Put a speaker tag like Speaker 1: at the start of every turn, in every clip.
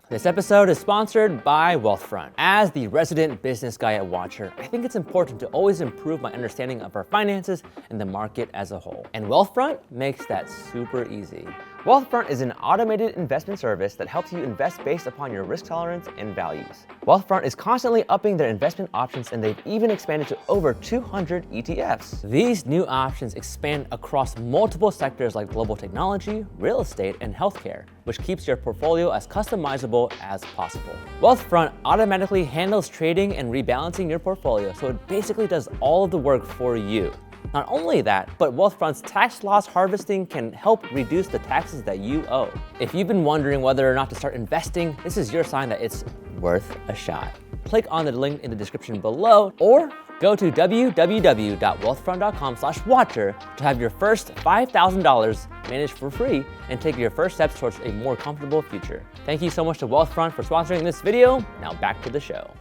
Speaker 1: This episode is sponsored by Wealthfront. As the resident business guy at Watcher, I think it's important to always improve my understanding of our finances and the market as a whole. And Wealthfront makes that super easy. Wealthfront is an automated investment service that helps you invest based upon your risk tolerance and values. Wealthfront is constantly upping their investment options, and they've even expanded to over 200 ETFs. These new options expand across multiple sectors like global technology, real estate, and healthcare, which keeps your portfolio as customizable as possible. Wealthfront automatically handles trading and rebalancing your portfolio, so it basically does all of the work for you. Not only that, but Wealthfront's tax loss harvesting can help reduce the taxes that you owe. If you've been wondering whether or not to start investing, this is your sign that it's worth a shot. Click on the link in the description below or go to www.wealthfront.com/watcher to have your first $5,000 managed for free and take your first steps towards a more comfortable future. Thank you so much to Wealthfront for sponsoring this video. Now back to the show.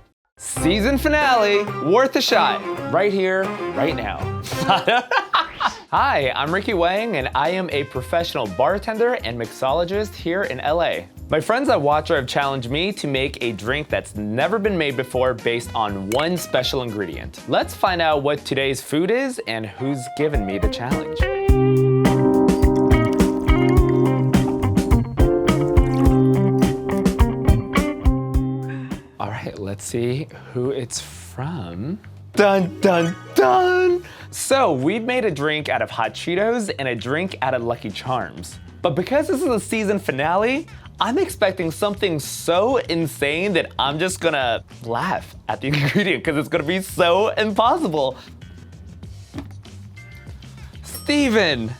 Speaker 2: Season finale, worth a shot, right here, right now. Hi, I'm Ricky Wang, and I am a professional bartender and mixologist here in LA. My friends at Watcher have challenged me to make a drink that's never been made before based on one special ingredient. Let's find out what today's food is and who's given me the challenge. All right, let's see who it's from. Dun, dun, dun! So we've made a drink out of hot Cheetos and a drink out of Lucky Charms. But because this is the season finale, I'm expecting something so insane that I'm just gonna laugh at the ingredient because it's gonna be so impossible. Steven,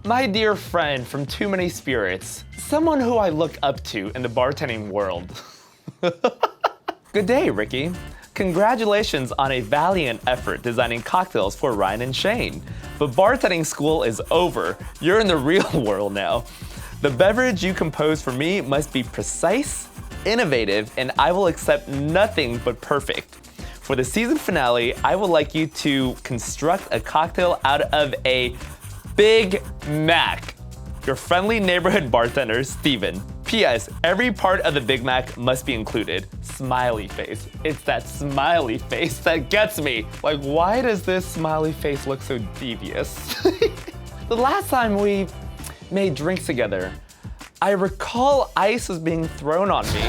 Speaker 2: my dear friend from Too Many Spirits, someone who I look up to in the bartending world. Good day, Ricky. Congratulations on a valiant effort designing cocktails for Ryan and Shane. But bartending school is over. You're in the real world now. The beverage you compose for me must be precise, innovative, and I will accept nothing but perfect. For the season finale, I would like you to construct a cocktail out of a Big Mac. Your friendly neighborhood bartender, Steven. P.S. Every part of the Big Mac must be included. Smiley face. It's that smiley face that gets me. Like, why does this smiley face look so devious? The last time we made drinks together, I recall ice was being thrown on me.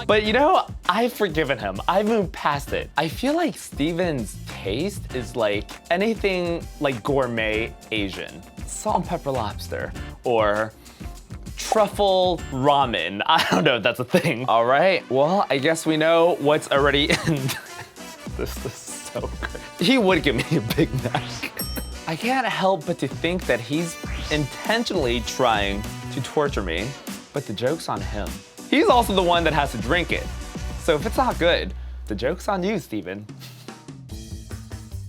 Speaker 2: But you know, I've forgiven him. I've moved past it. I feel like Steven's taste is like anything like gourmet Asian. Salt and pepper lobster or truffle ramen. I don't know if that's a thing. All right, well, I guess we know what's already in. This is so great. He would give me a Big Mac. I can't help but to think that he's intentionally trying to torture me, but the joke's on him. He's also the one that has to drink it. So if it's not good, the joke's on you, Steven.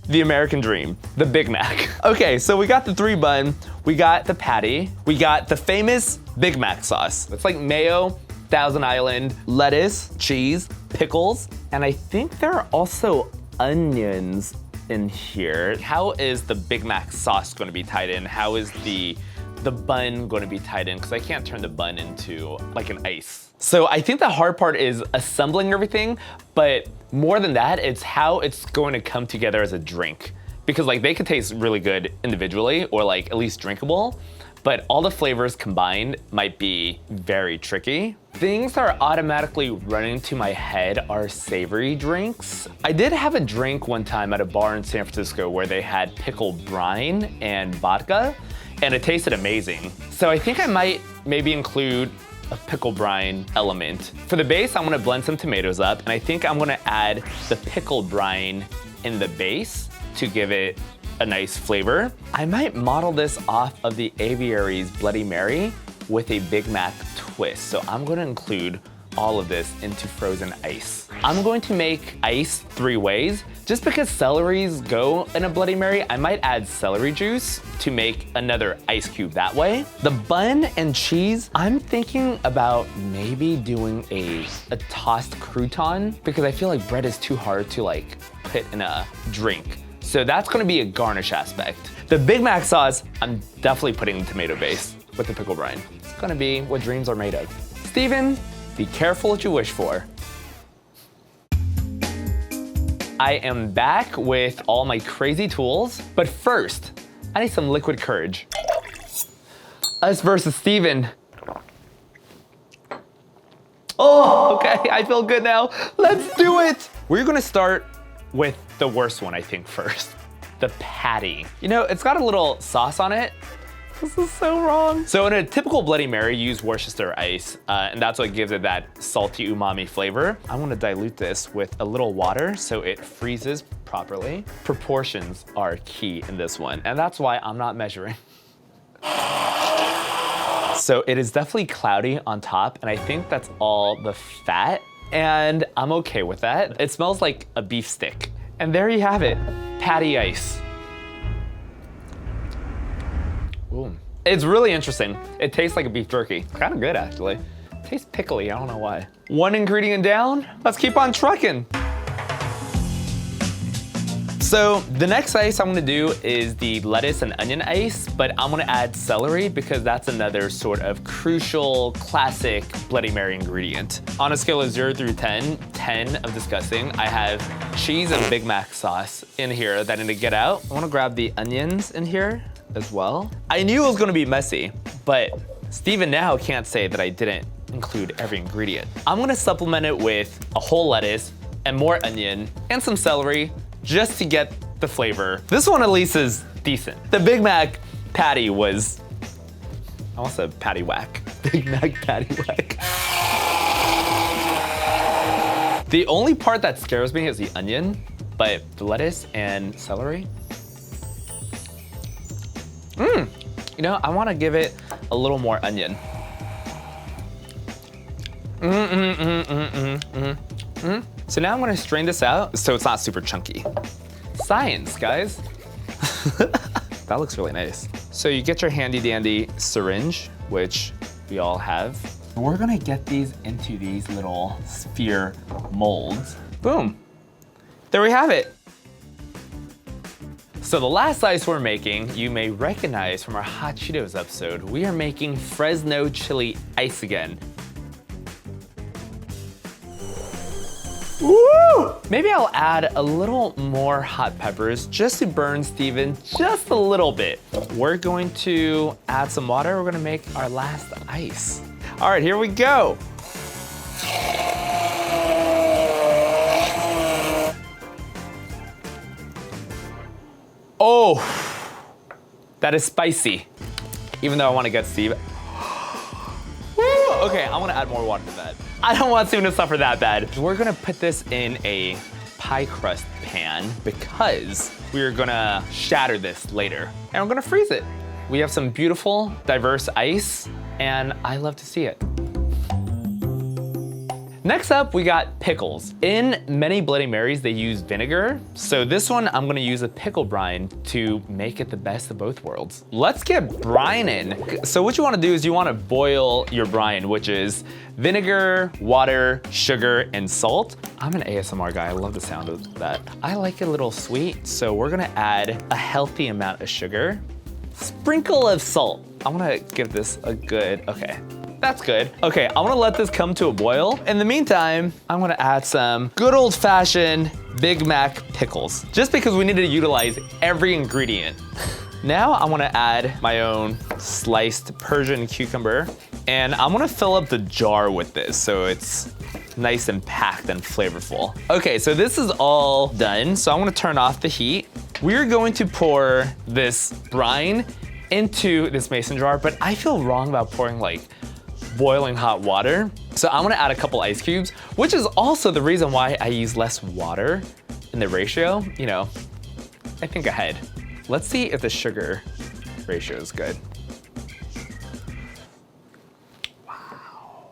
Speaker 2: The American dream, the Big Mac. Okay, so we got the 3-bun, we got the patty, we got the famous Big Mac sauce. It's like mayo, Thousand Island, lettuce, cheese, pickles, and I think there are also onions in here. How is the Big Mac sauce going to be tied in? How is the bun going to be tied in? Because I can't turn the bun into like an ice. So I think the hard part is assembling everything, but more than that, it's how it's going to come together as a drink. Because like they could taste really good individually or like at least drinkable, but all the flavors combined might be very tricky. Things that are automatically running to my head are savory drinks. I did have a drink one time at a bar in San Francisco where they had Pickle Brine and vodka, and it tasted amazing. So I think I might maybe include a pickle brine element. For the base, I'm gonna blend some tomatoes up, and I think I'm gonna add the pickle brine in the base to give it a nice flavor. I might model this off of the Aviary's Bloody Mary with a Big Mac twist. So I'm gonna include all of this into frozen ice. I'm going to make ice 3 ways. Just because celeries go in a Bloody Mary, I might add celery juice to make another ice cube that way. The bun and cheese, I'm thinking about maybe doing a tossed crouton because I feel like bread is too hard to like put in a drink. So that's gonna be a garnish aspect. The Big Mac sauce, I'm definitely putting in tomato base. with the pickle brine. It's gonna be what dreams are made of. Steven, be careful what you wish for. I am back with all my crazy tools, but first, I need some liquid courage. Us versus Steven. Oh, okay, I feel good now. Let's do it. We're gonna start with the worst one, I think, first. The patty. You know, it's got a little sauce on it. This is so wrong. So in a typical Bloody Mary, you use Worcestershire Ice, and that's what gives it that salty umami flavor. I wanna dilute this with a little water so it freezes properly. Proportions are key in this one, and that's why I'm not measuring. So it is definitely cloudy on top, and I think that's all the fat, and I'm okay with that. It smells like a beef stick. And there you have it, patty ice. Ooh. It's really interesting. It tastes like a beef jerky. Kind of good, actually. It tastes pickly, I don't know why. One ingredient down, let's keep on trucking. So the next ice I'm gonna do is the lettuce and onion ice, but I'm gonna add celery because that's another sort of crucial, classic Bloody Mary ingredient. On a scale of 0 through 10, 10 of disgusting, I have cheese and Big Mac sauce in here that I need to get out. I wanna grab the onions in here as well. I knew it was gonna be messy, but Steven now can't say that I didn't include every ingredient. I'm gonna supplement it with a whole lettuce and more onion and some celery, just to get the flavor. This one at least is decent. The Big Mac patty was, I almost said patty whack. Big Mac patty whack. The only part that scares me is the onion, but the lettuce and celery. You know, I wanna give it a little more onion. So now I'm gonna strain this out so it's not super chunky. Science, guys. That looks really nice. So you get your handy dandy syringe, which we all have. We're gonna get these into these little sphere molds. Boom. There we have it. So the last ice we're making, you may recognize from our Hot Cheetos episode. We are making Fresno Chili Ice again. Woo! Maybe I'll add a little more hot peppers just to burn Steven just a little bit. We're going to add some water. We're gonna make our last ice. All right, here we go. Oh, that is spicy. Even though I wanna get Steven. Okay, I'm gonna add more water to that. I don't want Steven to suffer that bad. We're gonna put this in a pie crust pan because we're gonna shatter this later and we're gonna freeze it. We have some beautiful, diverse ice and I love to see it. Next up, we got pickles. In many Bloody Marys, they use vinegar. So this one, I'm gonna use a pickle brine to make it the best of both worlds. Let's get brine in. So what you wanna do is you wanna boil your brine, which is vinegar, water, sugar, and salt. I'm an ASMR guy, I love the sound of that. I like it a little sweet, so we're gonna add a healthy amount of sugar, sprinkle of salt. I wanna give this a good, okay. That's good. Okay, I wanna let this come to a boil. In the meantime, I'm gonna add some good old-fashioned Big Mac pickles, just because we need to utilize every ingredient. Now I wanna add my own sliced Persian cucumber, and I'm gonna fill up the jar with this so it's nice and packed and flavorful. Okay, so this is all done, so I'm gonna turn off the heat. We're going to pour this brine into this mason jar, but I feel wrong about pouring like boiling hot water. So I'm gonna add a couple ice cubes, which is also the reason why I use less water in the ratio. You know, I think ahead. Let's see if the sugar ratio is good. Wow.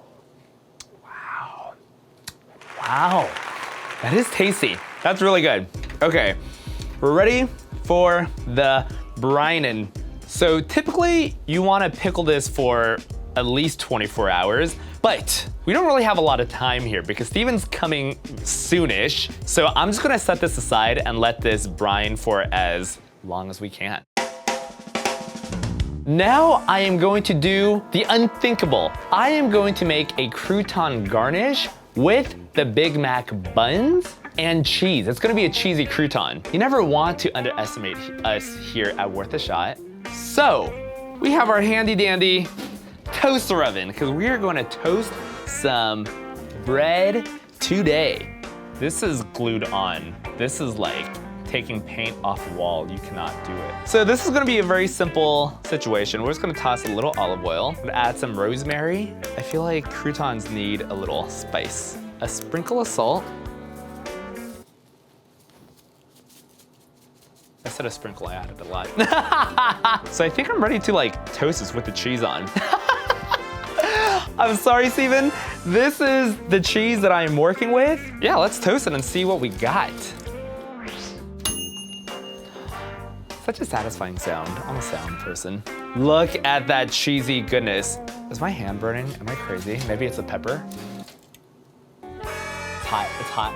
Speaker 2: Wow. Wow. That is tasty. That's really good. Okay, we're ready for the brine. So typically you wanna pickle this for at least 24 hours, but we don't really have a lot of time here because Steven's coming soonish. So I'm just gonna set this aside and let this brine for as long as we can. Now I am going to do the unthinkable. I am going to make a crouton garnish with the Big Mac buns and cheese. It's gonna be a cheesy crouton. You never want to underestimate us here at Worth a Shot. So, we have our handy dandy toaster oven because we are gonna toast some bread today. This is glued on. This is like taking paint off a wall. You cannot do it. So this is gonna be a very simple situation. We're just gonna toss a little olive oil, add some rosemary. I feel like croutons need a little spice. A sprinkle of salt. Instead of sprinkle, I added a lot. So I think I'm ready to like toast this with the cheese on. I'm sorry, Steven. This is the cheese that I am working with. Yeah, let's toast it and see what we got. Such a satisfying sound. I'm a sound person. Look at that cheesy goodness. Is my hand burning? Am I crazy? Maybe it's a pepper. It's hot, it's hot.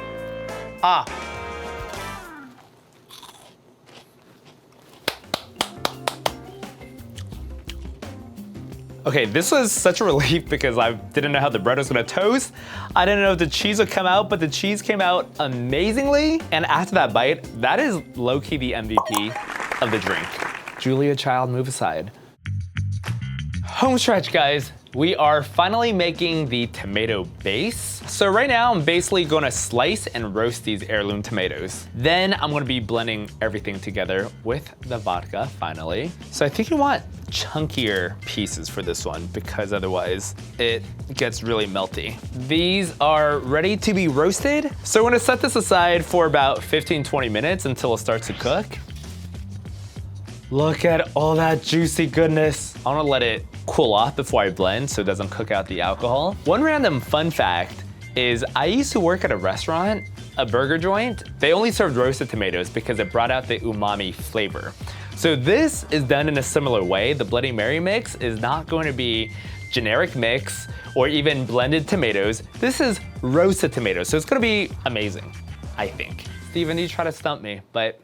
Speaker 2: Ah. Okay, this was such a relief because I didn't know how the bread was gonna toast. I didn't know if the cheese would come out, but the cheese came out amazingly. And after that bite, that is low-key the MVP of the drink. Julia Child, move aside. Home stretch, guys. We are finally making the tomato base. So right now, I'm basically gonna slice and roast these heirloom tomatoes. Then I'm gonna be blending everything together with the vodka, finally. So I think you want chunkier pieces for this one because otherwise it gets really melty. These are ready to be roasted. So we're gonna set this aside for about 15-20 minutes until it starts to cook. Look at all that juicy goodness. I wanna let it cool off before I blend so it doesn't cook out the alcohol. One random fun fact is I used to work at a restaurant, a burger joint. They only served roasted tomatoes because it brought out the umami flavor. So this is done in a similar way. The Bloody Mary mix is not going to be generic mix or even blended tomatoes. This is roasted tomatoes, so it's gonna be amazing, I think. Steven, you try to stump me, but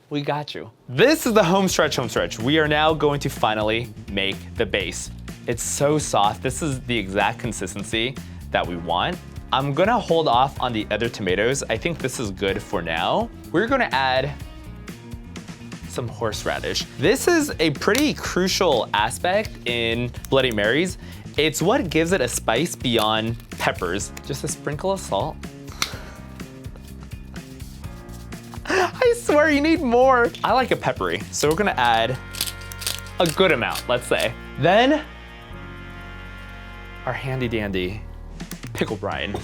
Speaker 2: we got you. This is the home stretch. We are now going to finally make the base. It's so soft. This is the exact consistency that we want. I'm gonna hold off on the other tomatoes. I think this is good for now. We're gonna add some horseradish. This is a pretty crucial aspect in Bloody Marys. It's what gives it a spice beyond peppers. Just a sprinkle of salt. I swear you need more. I like it peppery, so we're gonna add a good amount, let's say. Then, our handy dandy pickle brine.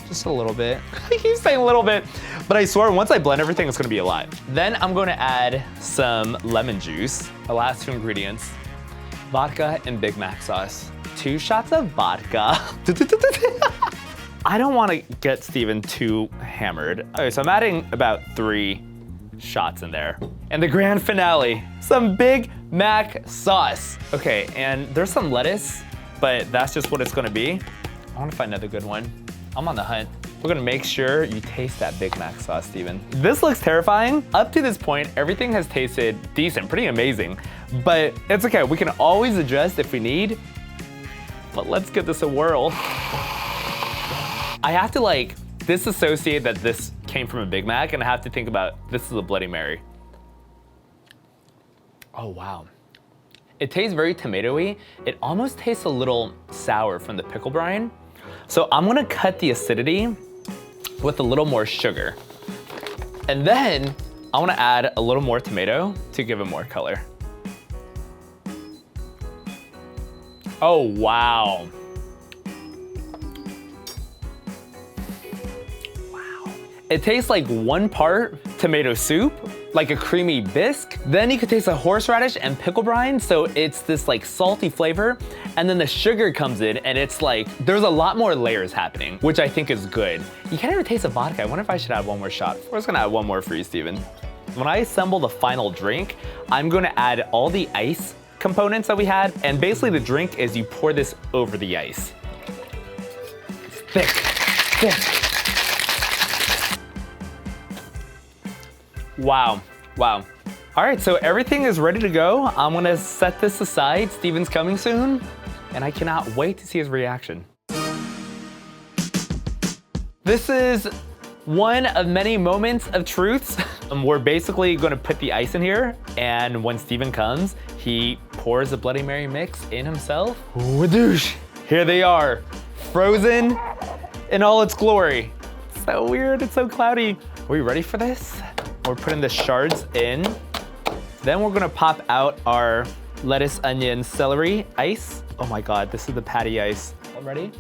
Speaker 2: Just a little bit. I keep saying a little bit, but I swear once I blend everything, it's gonna be a lot. Then I'm gonna add some lemon juice, the last two ingredients, vodka and Big Mac sauce. 2 shots of vodka. I don't want to get Steven too hammered. Okay, so I'm adding about 3 shots in there. And the grand finale, some Big Mac sauce. Okay, and there's some lettuce, but that's just what it's gonna be. I wanna find another good one. I'm on the hunt. We're gonna make sure you taste that Big Mac sauce, Steven. This looks terrifying. Up to this point, everything has tasted decent, pretty amazing. But it's okay, we can always adjust if we need. But let's give this a whirl. I have to like disassociate that this came from a Big Mac and I have to think about this is a Bloody Mary. Oh wow. It tastes very tomatoey. It almost tastes a little sour from the pickle brine. So I'm gonna cut the acidity with a little more sugar. And then I wanna add a little more tomato to give it more color. Oh wow. It tastes like 1 part tomato soup, like a creamy bisque. Then you could taste the horseradish and pickle brine, so it's this like salty flavor. And then the sugar comes in and it's like, there's a lot more layers happening, which I think is good. You can't even taste the vodka. I wonder if I should add 1 more shot. We're just gonna add 1 more for you, Steven. When I assemble the final drink, I'm gonna add all the ice components that we had. And basically the drink is you pour this over the ice. It's thick, thick. Wow, wow. All right, so everything is ready to go. I'm gonna set this aside. Steven's coming soon, and I cannot wait to see his reaction. This is one of many moments of truths. We're basically gonna put the ice in here, and when Steven comes, he pours the Bloody Mary mix in himself. Wadoosh! Here they are, frozen in all its glory. It's so weird, it's so cloudy. Are we ready for this? We're putting the shards in. Then we're gonna pop out our lettuce, onion, celery ice. Oh my God, this is the patty ice. All ready?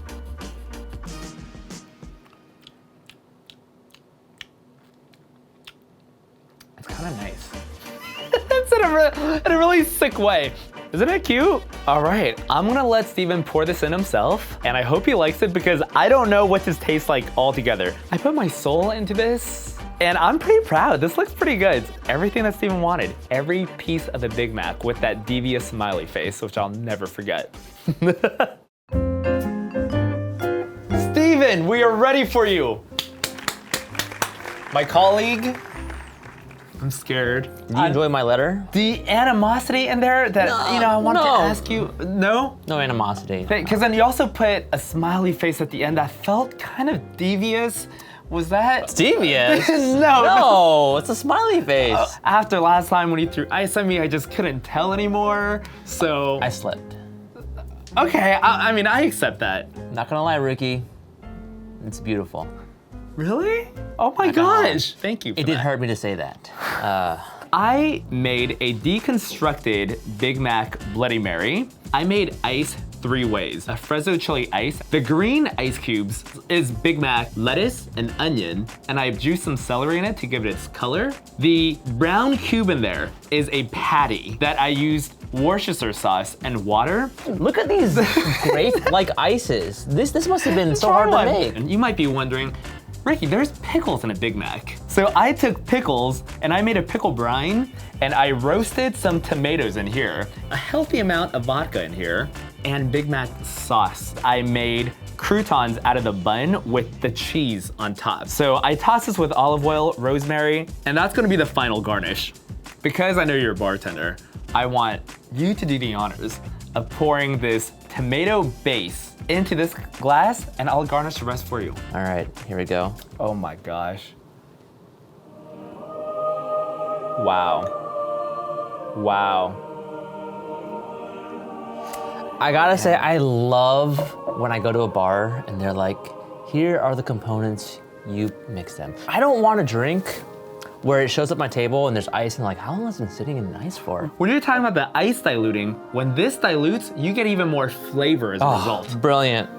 Speaker 2: It's kind of nice. It's in a really sick way. Isn't it cute? All right, I'm gonna let Steven pour this in himself, and I hope he likes it because I don't know what this tastes like altogether. I put my soul into this, and I'm pretty proud. This looks pretty good. It's everything that Steven wanted. Every piece of the Big Mac with that devious smiley face, which I'll never forget. Steven, we are ready for you. My colleague. I'm scared.
Speaker 1: Did you enjoy my letter?
Speaker 2: The animosity in there that, I wanted to ask you. No?
Speaker 1: No animosity.
Speaker 2: Because then you also put a smiley face at the end that felt kind of devious. Was that?
Speaker 1: Devious?
Speaker 2: No,
Speaker 1: it's a smiley face.
Speaker 2: After last time when you threw ice on me, I just couldn't tell anymore, so.
Speaker 1: I slipped.
Speaker 2: Okay, I mean, I accept that.
Speaker 1: Not gonna lie, Ricky, it's beautiful.
Speaker 2: Really? Oh my gosh. Thank you for
Speaker 1: It did hurt me to say that.
Speaker 2: I made a deconstructed Big Mac Bloody Mary. I made ice 3 ways. A Fresno Chili Ice. The green ice cubes is Big Mac lettuce and onion, and I juiced some celery in it to give it its color. The brown cube in there is a patty that I used Worcestershire sauce and water.
Speaker 1: Look at these grape-like ices. This must have been so hard to make.
Speaker 2: And you might be wondering, Ricky, there's pickles in a Big Mac. So I took pickles and I made a pickle brine and I roasted some tomatoes in here, a healthy amount of vodka in here, and Big Mac sauce. I made croutons out of the bun with the cheese on top. So I tossed this with olive oil, rosemary, and that's gonna be the final garnish. Because I know you're a bartender, I want you to do the honors of pouring this tomato base into this glass, and I'll garnish the rest for you.
Speaker 1: All right, here we go.
Speaker 2: Oh my gosh. Wow. Wow.
Speaker 1: I gotta say, I love when I go to a bar and they're like, here are the components, you mix them. I don't want a drink where it shows up my table and there's ice and like, how long has it been sitting in ice for?
Speaker 2: When you're talking about the ice diluting, when this dilutes, you get even more flavor as a result.
Speaker 1: Brilliant.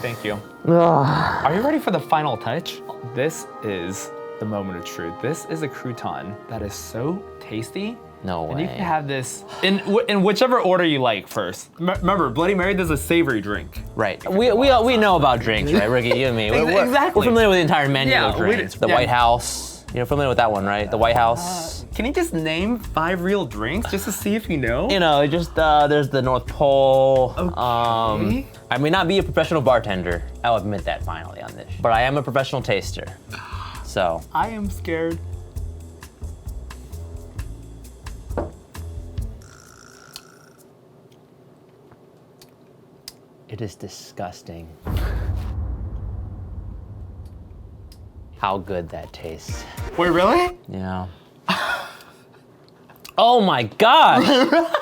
Speaker 2: Thank you. Are you ready for the final touch? This is the moment of truth. This is a crouton that is so tasty.
Speaker 1: No way.
Speaker 2: And you can have this in whichever order you like first. Remember, Bloody Mary does a savory drink.
Speaker 1: Right. We know about drinks, right, Ricky? You and me.
Speaker 2: Exactly.
Speaker 1: We're familiar with the entire menu of drinks. The
Speaker 2: yeah.
Speaker 1: White House. You're familiar with that one, right? The White House.
Speaker 2: Can you just name 5 real drinks just to see if you know?
Speaker 1: You know, just there's the North Pole.
Speaker 2: Okay.
Speaker 1: I may not be a professional bartender. I'll admit that finally on this. But I am a professional taster. So.
Speaker 2: I am scared.
Speaker 1: It is disgusting how good that tastes.
Speaker 2: Wait, really?
Speaker 1: Yeah. Oh my God!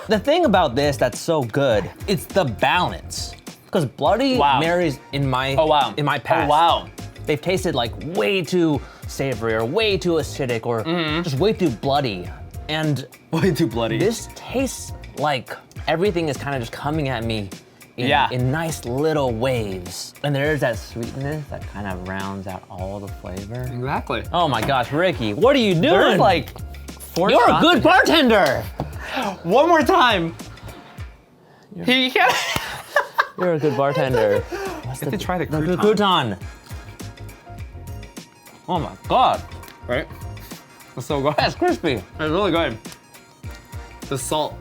Speaker 1: The thing about this that's so good, it's the balance. Because Bloody Marys in my past, they've tasted like way too savory or way too acidic or just way too bloody. And
Speaker 2: way too bloody.
Speaker 1: This tastes like everything is kind of just coming at me in nice little waves. And there's that sweetness that kind of rounds out all the flavor.
Speaker 2: Exactly.
Speaker 1: Oh my gosh, Ricky, what are you doing?
Speaker 2: There's like 4
Speaker 1: You're a
Speaker 2: shots
Speaker 1: good bartender.
Speaker 2: One more time. You're
Speaker 1: a good bartender.
Speaker 2: You have to try the crouton.
Speaker 1: The crouton. Oh my God.
Speaker 2: Right? It's so good.
Speaker 1: That's crispy.
Speaker 2: It's really good. The salt.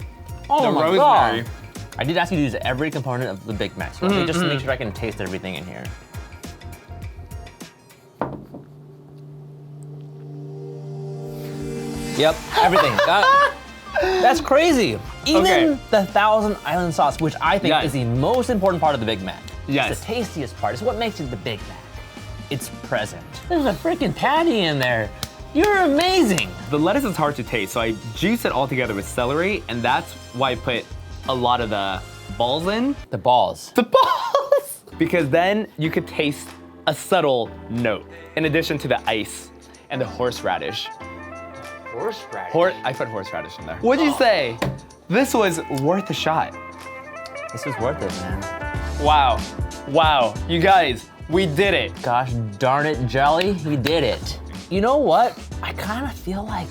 Speaker 1: Oh
Speaker 2: the
Speaker 1: my
Speaker 2: rosemary.
Speaker 1: God. I did ask you to use every component of the Big Mac, so let me just make sure I can taste everything in here. Yep, everything. That's crazy. Even
Speaker 2: Okay.
Speaker 1: the Thousand Island sauce, which I think
Speaker 2: Yes.
Speaker 1: is the most important part of the Big Mac.
Speaker 2: Yes.
Speaker 1: It's the tastiest part. It's what makes it the Big Mac. It's present. There's a freaking patty in there. You're amazing.
Speaker 2: The lettuce is hard to taste, so I juice it all together with celery, and that's why I put a lot of the balls in.
Speaker 1: The balls.
Speaker 2: The balls! Because then you could taste a subtle note, in addition to the ice and the horseradish.
Speaker 1: Horseradish.
Speaker 2: I put horseradish in there. What'd you say? This was worth a shot.
Speaker 1: This was worth it, man.
Speaker 2: Wow. Wow. You guys, we did it.
Speaker 1: Gosh darn it, Jelly, we did it. You know what? I kind of feel like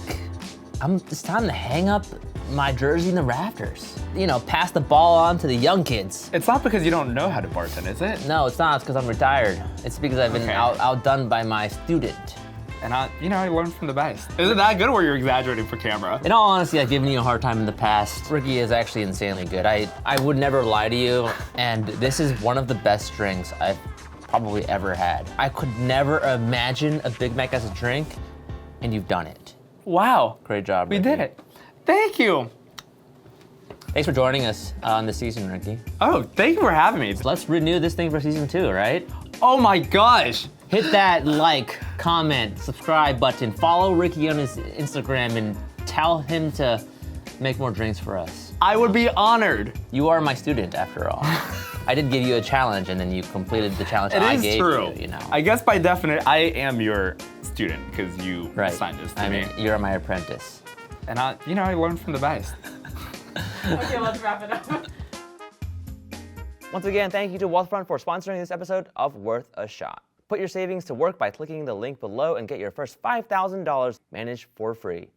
Speaker 1: it's time to hang up my jersey in the rafters. You know, pass the ball on to the young kids.
Speaker 2: It's not because you don't know how to bartend, is it?
Speaker 1: No, it's not. It's because I'm retired. It's because I've been
Speaker 2: Okay.
Speaker 1: outdone by my student.
Speaker 2: And I learned from the best. Is it that good or you're exaggerating for camera?
Speaker 1: In all honesty, I've given you a hard time in the past. Ricky is actually insanely good. I would never lie to you, and this is one of the best drinks I've probably ever had. I could never imagine a Big Mac as a drink, and you've done it.
Speaker 2: Wow.
Speaker 1: Great job,
Speaker 2: We
Speaker 1: Ricky.
Speaker 2: did it. Thank you.
Speaker 1: Thanks for joining us on this season, Ricky.
Speaker 2: Oh, thank you for having me.
Speaker 1: Let's renew this thing for season 2, right?
Speaker 2: Oh my gosh.
Speaker 1: Hit that like, comment, subscribe button. Follow Ricky on his Instagram and tell him to make more drinks for us.
Speaker 2: I would be honored.
Speaker 1: You are my student, after all. I did give you a challenge, and then you completed the challenge I gave
Speaker 2: true.
Speaker 1: you. You know.
Speaker 2: I guess by definition, I am your student because you
Speaker 1: Right.
Speaker 2: assigned this to
Speaker 1: I
Speaker 2: me.
Speaker 1: mean, you're my apprentice.
Speaker 2: And I learned from the best.
Speaker 3: Okay, let's wrap it up.
Speaker 1: Once again, thank you to Wealthfront for sponsoring this episode of Worth a Shot. Put your savings to work by clicking the link below and get your first $5,000 managed for free.